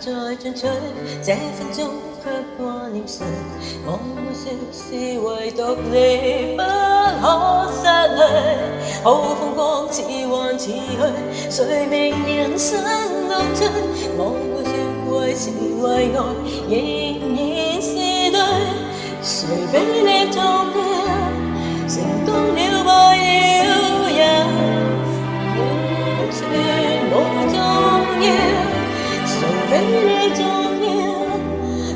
再進取，這分鐘卻掛念誰？我會說是唯獨你不可失去。好風光似幻似虛，誰明人生樂趣？我會說為情為愛，仍然是對。誰比你重要？成功了敗了也完全無重要。誰比你重要？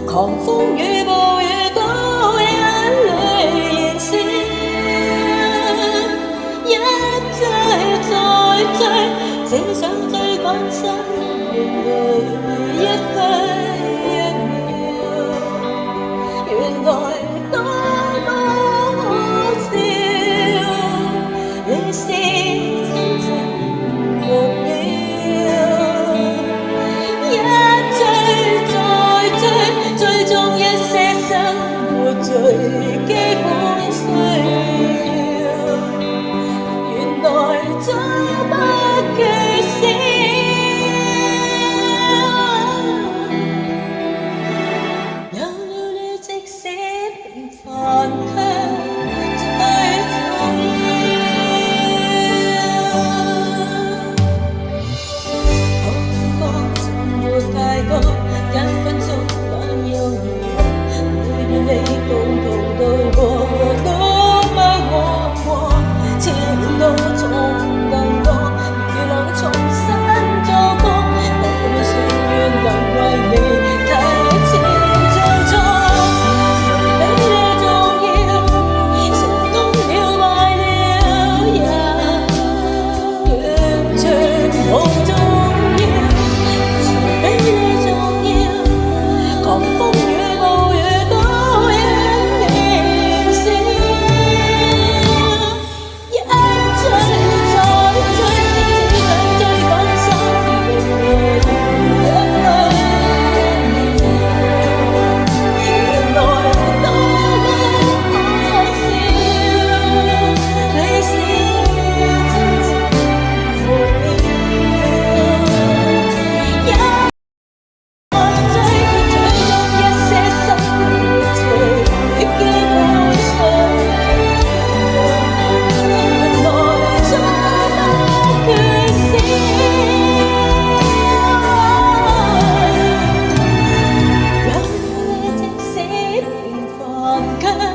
狂風與暴雨都眼淚燃燒，一追再追，只想追趕生命一分一秒。原來多麼可笑，你是真正目標。追蹤一些生活最基本需要，原來早不缺少。有了你，即使平凡卻最重要。好光怎沒太多，一分鐘。你共同度過都不枉過，千多種更多，如能重新做過，我會說願能為你提前進錯。誰比你重要？成功了壞了也完全無重要。誰比你重要？狂風與暴雨看。